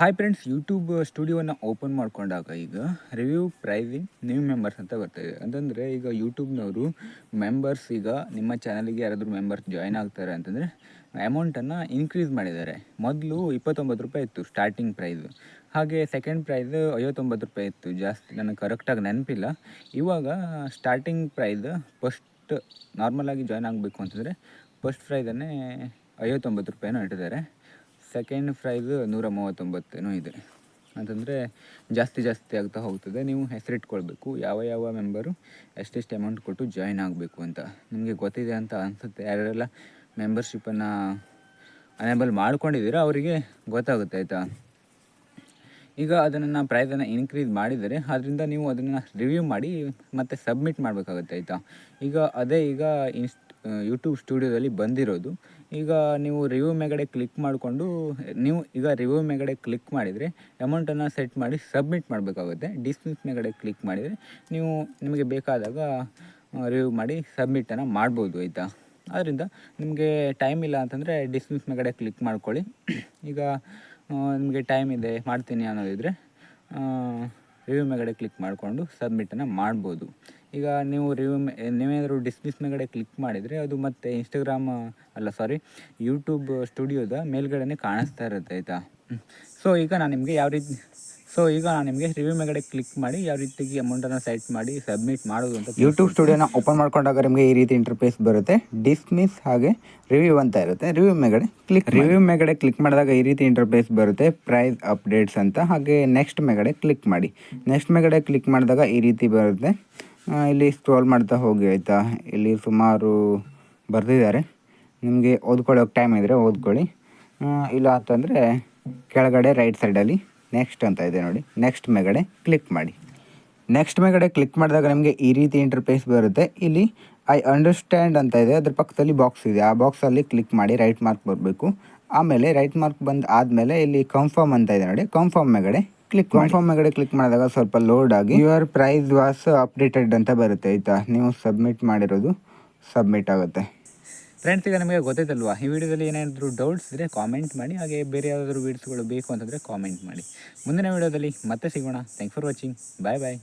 Hi friends, YouTube ಸ್ಟುಡಿಯೋನ open ಮಾಡ್ಕೊಂಡಾಗ ಈಗ review pricing new members ಅಂತ ಬರ್ತಾಯಿದೆ. ಅಂತಂದರೆ ಈಗ ಯೂಟ್ಯೂಬ್ನವರು ಮೆಂಬರ್ಸ್ ಈಗ ನಿಮ್ಮ ಚಾನಲಿಗೆ ಯಾರಾದರೂ ಮೆಂಬರ್ಸ್ ಜಾಯ್ನ್ ಆಗ್ತಾರೆ ಅಂತಂದರೆ ಅಮೌಂಟನ್ನು ಇನ್ಕ್ರೀಸ್ ಮಾಡಿದ್ದಾರೆ. ಮೊದಲು ₹29 ಇತ್ತು ಸ್ಟಾರ್ಟಿಂಗ್ ಪ್ರೈಸು. ಹಾಗೆ ಸೆಕೆಂಡ್ ಪ್ರೈಸ್ ₹59 ಇತ್ತು. ಜಾಸ್ತಿ ನನಗೆ ಕರೆಕ್ಟಾಗಿ ನೆನಪಿಲ್ಲ. ಇವಾಗ ಸ್ಟಾರ್ಟಿಂಗ್ ಪ್ರೈಸ್ ಫಸ್ಟ್ ನಾರ್ಮಲಾಗಿ ಜಾಯ್ನ್ ಆಗಬೇಕು ಅಂತಂದರೆ ಫಸ್ಟ್ ಪ್ರೈಸನ್ನೇ ₹59 ಇಟ್ಟಿದ್ದಾರೆ. ಸೆಕೆಂಡ್ ಪ್ರೈಸ್ 139 ಇದೆ. ಅಂತಂದರೆ ಜಾಸ್ತಿ ಆಗ್ತಾ ಹೋಗ್ತದೆ. ನೀವು ಹೆಸರಿಟ್ಕೊಳ್ಬೇಕು, ಯಾವ ಮೆಂಬರು ಎಷ್ಟೆಷ್ಟು ಅಮೌಂಟ್ ಕೊಟ್ಟು ಜಾಯ್ನ್ ಆಗಬೇಕು ಅಂತ. ನಿಮಗೆ ಗೊತ್ತಿದೆ ಅಂತ ಅನಿಸುತ್ತೆ. ಯಾರೆಲ್ಲ ಮೆಂಬರ್ಶಿಪ್ಪನ್ನು ಅನೇಬಲ್ ಮಾಡ್ಕೊಂಡಿದ್ದೀರೋ ಅವರಿಗೆ ಗೊತ್ತಾಗುತ್ತೆ, ಆಯಿತಾ. ಈಗ ಅದನ್ನು ಪ್ರೈಸನ್ನು ಇನ್ಕ್ರೀಸ್ ಮಾಡಿದರೆ ಅದರಿಂದ ನೀವು ಅದನ್ನು ರಿವ್ಯೂ ಮಾಡಿ ಮತ್ತು ಸಬ್ಮಿಟ್ ಮಾಡಬೇಕಾಗುತ್ತೆ, ಆಯಿತಾ. ಈಗ ಯೂಟ್ಯೂಬ್ ಸ್ಟುಡಿಯೋದಲ್ಲಿ ಬಂದಿರೋದು. ಈಗ ನೀವು ರಿವ್ಯೂ ಮೇಗಡೆ ಕ್ಲಿಕ್ ಮಾಡಿಕೊಂಡು ರಿವ್ಯೂ ಮೇಗಡೆ ಕ್ಲಿಕ್ ಮಾಡಿದರೆ ಅಮೌಂಟನ್ನು ಸೆಟ್ ಮಾಡಿ ಸಬ್ಮಿಟ್ ಮಾಡಬೇಕಾಗುತ್ತೆ. ಡಿಸ್ಮಿಸ್ ಮೇಗಡೆ ಕ್ಲಿಕ್ ಮಾಡಿದರೆ ನಿಮಗೆ ಬೇಕಾದಾಗ ರಿವ್ಯೂ ಮಾಡಿ ಸಬ್ಮಿಟನ್ನು ಮಾಡ್ಬೋದು, ಆಯಿತಾ. ಆದ್ದರಿಂದ ನಿಮಗೆ ಟೈಮ್ ಇಲ್ಲ ಅಂತಂದರೆ ಡಿಸ್ಮಿಸ್ ಮೇಗಡೆ ಕ್ಲಿಕ್ ಮಾಡ್ಕೊಳ್ಳಿ. ಈಗ ನಿಮಗೆ ಟೈಮ್ ಇದೆ, ಮಾಡ್ತೀನಿ ಅನ್ನೋದಿದ್ದರೆ ರಿವ್ಯೂ ಮೇಗಡೆ ಕ್ಲಿಕ್ ಮಾಡಿಕೊಂಡು ಸಬ್ಮಿಟನ್ನು ಮಾಡ್ಬೋದು. ಈಗ ನೀವೇನಾದರೂ ಡಿಸ್ಮಿಸ್ ಮೇಗಡೆ ಕ್ಲಿಕ್ ಮಾಡಿದರೆ ಅದು ಮತ್ತೆ ಯೂಟ್ಯೂಬ್ ಸ್ಟುಡಿಯೋದ ಮೇಲ್ಗಡೆ ಕಾಣಿಸ್ತಾ ಇರುತ್ತೆ, ಆಯಿತಾ. ಸೊ ಈಗ ನಾನು ನಿಮಗೆ ರಿವ್ಯೂ ಮೇಗಡೆ ಕ್ಲಿಕ್ ಮಾಡಿ ಯಾವ ರೀತಿಗೆ ಅಮೌಂಟನ್ನು ಸೆಟ್ ಮಾಡಿ ಸಬ್ಮಿಟ್ ಮಾಡೋದು ಅಂತ. ಯೂಟ್ಯೂಬ್ ಸ್ಟುಡಿಯೋನ ಓಪನ್ ಮಾಡ್ಕೊಂಡಾಗ ನಿಮಗೆ ಈ ರೀತಿ ಇಂಟರ್ಫೇಸ್ ಬರುತ್ತೆ. ಡಿಸ್ಮಿಸ್ ಹಾಗೆ ರಿವ್ಯೂ ಅಂತ ಇರುತ್ತೆ. ರಿವ್ಯೂ ಮೇಗಡೆ ಕ್ಲಿಕ್ ಮಾಡಿದಾಗ ಈ ರೀತಿ ಇಂಟರ್ಫೇಸ್ ಬರುತ್ತೆ. ಪ್ರೈಸ್ ಅಪ್ಡೇಟ್ಸ್ ಅಂತ. ಹಾಗೆ ನೆಕ್ಸ್ಟ್ ಮೇಗಡೆ ಕ್ಲಿಕ್ ಮಾಡಿ. ನೆಕ್ಸ್ಟ್ ಮೇಗಡೆ ಕ್ಲಿಕ್ ಮಾಡಿದಾಗ ಈ ರೀತಿ ಬರುತ್ತೆ. ಇಲ್ಲಿ ಸ್ಕ್ರೋಲ್ ಮಾಡ್ತಾ ಹೋಗಿ, ಆಯಿತಾ. ಇಲ್ಲಿ ಸುಮಾರು ಬರೆದಿದ್ದಾರೆ. ನಿಮಗೆ ಓದ್ಕೊಳ್ಳೋಕೆ ಟೈಮ್ ಇದ್ದರೆ ಓದ್ಕೊಳ್ಳಿ. ಇಲ್ಲ ಅಂತಂದರೆ ಕೆಳಗಡೆ ರೈಟ್ ಸೈಡಲ್ಲಿ ನೆಕ್ಸ್ಟ್ ಅಂತ ಇದೆ ನೋಡಿ, ನೆಕ್ಸ್ಟ್ ಮೇಗಡೆ ಕ್ಲಿಕ್ ಮಾಡಿ. ನೆಕ್ಸ್ಟ್ ಮೇಗಡೆ ಕ್ಲಿಕ್ ಮಾಡಿದಾಗ ನಿಮಗೆ ಈ ರೀತಿ ಇಂಟರ್ಫೇಸ್ ಬರುತ್ತೆ. ಇಲ್ಲಿ ಐ ಅಂಡರ್ಸ್ಟ್ಯಾಂಡ್ ಅಂತ ಇದೆ, ಅದ್ರ ಪಕ್ಕದಲ್ಲಿ ಬಾಕ್ಸ್ ಇದೆ. ಆ ಬಾಕ್ಸಲ್ಲಿ ಕ್ಲಿಕ್ ಮಾಡಿ ರೈಟ್ ಮಾರ್ಕ್ ಬರಬೇಕು. ಆಮೇಲೆ ರೈಟ್ ಮಾರ್ಕ್ ಬಂದು ಆದಮೇಲೆ ಇಲ್ಲಿ ಕನ್ಫರ್ಮ್ ಅಂತ ಇದೆ ನೋಡಿ, ಕನ್ಫರ್ಮ್ ಮೇಗಡೆ ಕ್ಲಿಕ್ ಮಾಡಿದಾಗ ಸ್ವಲ್ಪ ಲೋಡ್ ಆಗಿ ಯುವರ್ ಪ್ರೈಸ್ ವಾಸ್ ಅಪ್ಡೇಟೆಡ್ ಅಂತ ಬರುತ್ತೆ, ಆಯಿತಾ. ನೀವು ಸಬ್ಮಿಟ್ ಮಾಡಿರೋದು ಸಬ್ಮಿಟ್ ಆಗುತ್ತೆ. ಫ್ರೆಂಡ್ಸ್, ಈಗ ನಿಮಗೆ ಗೊತ್ತಾಯ್ತಲ್ವಾ, ಈ ವಿಡಿಯೋದಲ್ಲಿ ಏನಾದರೂ ಡೌಟ್ಸ್ ಇದ್ದರೆ ಕಾಮೆಂಟ್ ಮಾಡಿ. ಹಾಗೆ ಬೇರೆ ಯಾವುದಾದ್ರೂ ವೀಡಿಯೋಸ್ಗಳು ಬೇಕು ಅಂತಂದರೆ ಕಾಮೆಂಟ್ ಮಾಡಿ. ಮುಂದಿನ ವಿಡಿಯೋದಲ್ಲಿ ಮತ್ತೆ ಸಿಗೋಣ. Thanks for watching. ಬಾಯ್.